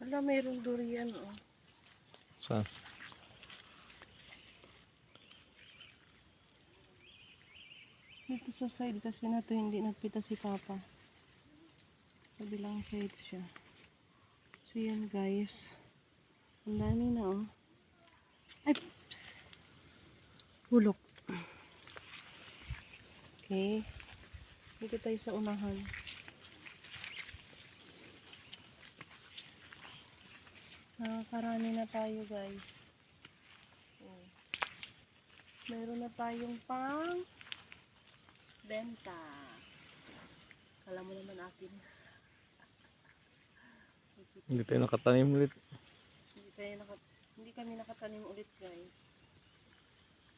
Wala, mayroong durian, oh. Saan? Dito sa side kasi na to, hindi nagpita si Papa. Kabilang side siya. So yan guys. Ang dami na, oh. Ay, psst. Hulok. Okay. Dito tayo sa unahan. Nakakarami na tayo guys. Oh. Meron na tayong pang benta. Kala mo naman akin. Hindi tayo nakatanim ulit. Hindi kami nakatanim ulit guys.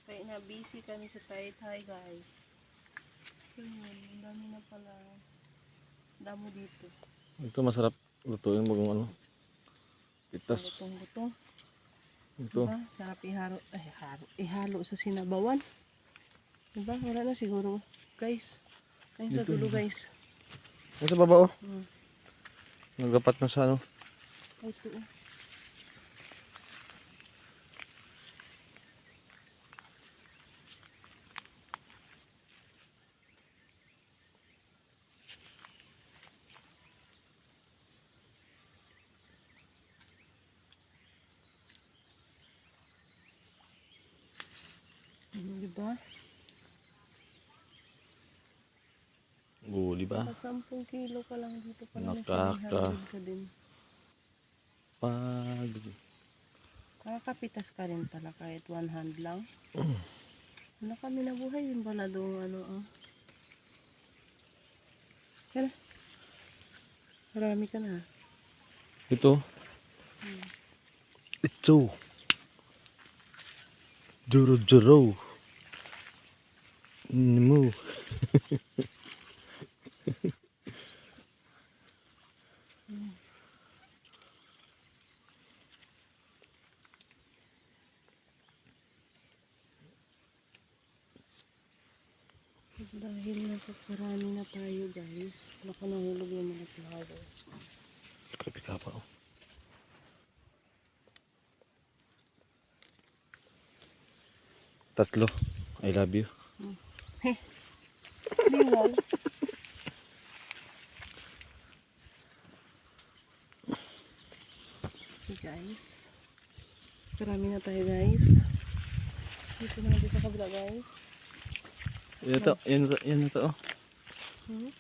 Kaya na busy kami sa Taytay guys. So yun, ang dami na pala. Damo dito. Ito masarap lutuin mo kung ano. Pitas. Lutong-lutong. Ito. Diba? Sarap ihalo sa sinabawan. Diba? Wala na siguro. Guys. Kain sa dulo guys. Ay, sa baba oh. Hmm. Nagapat na sa ano. Ay, ito oh. Diba? Oo, di ba? 10 kilo ka lang dito pa naman Nakaka- 700 ka din. Pag... Nakakapitas ka rin pala kahit one hand lang. Ano kami nabuhay yung baladong ano ah. Yan. Marami ka na. Ito. Ito. Juro-juro. Nemo. Dahil nakakarami na tayo guys. Baka nahulog yung mga flower. Grabe ka pa oh. Tatlo. I love you. Heh. Liwal. Okay guys. Karami na tayo guys. Dito na natin sa kabila guys. Yan ito. Yan ito oh. Hmm?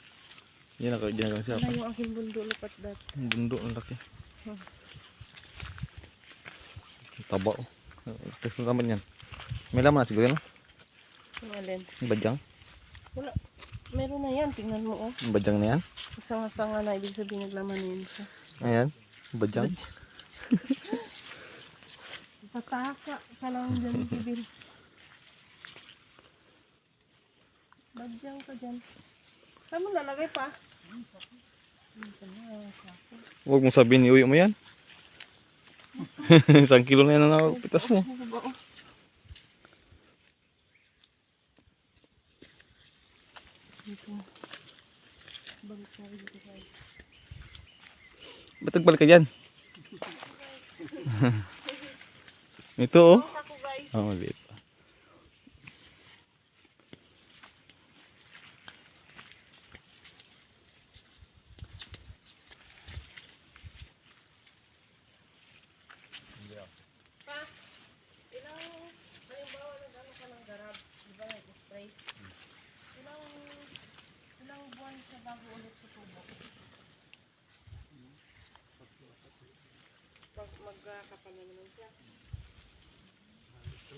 Yan ako. Diyan ako siya. Ano yung aking bundo lupat dat? Ang bundok ang laki. Hmm. Ang taba oh. Tapos naman yan. May laman na siguro no? Yung alin? Ang badyang. Wala. Meron na yan. Tingnan mo oh. Ang badyang na yan. Sanga-sanga na. Ibig sabihin naglaman na yun siya. Ayan. Badyang. Pataka ka lang dyan, Bibil. Badyang ka dyan. Saan mo lalagay pa? Huwag mo sabihin, iuwi mo yan. 1 kilo na yan ang pitas mo. Dito. Balik tayo dito guys. Ba't nagbalik ka dyan? Ito oh. Ako guys. Oh, maliit. Pa, ilang, halimbawa nag-ano ka ng garab, di ba nag-spray? Ilang buwan siya bago ulit tutubo? Pag magkakapal na naman siya.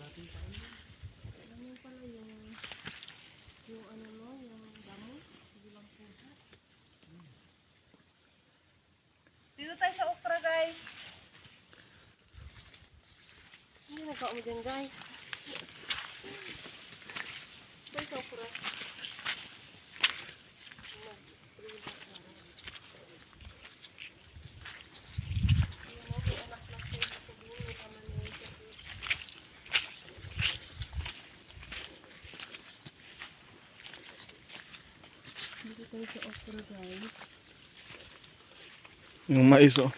Alam mo pala yung ano mo, yung damo, bilang pusa. Dito tayo sa okra guys. Hindi nagkao mo dyan guys. Tayo sa okra. Dito tayo sa okra guys. Yung mais oh.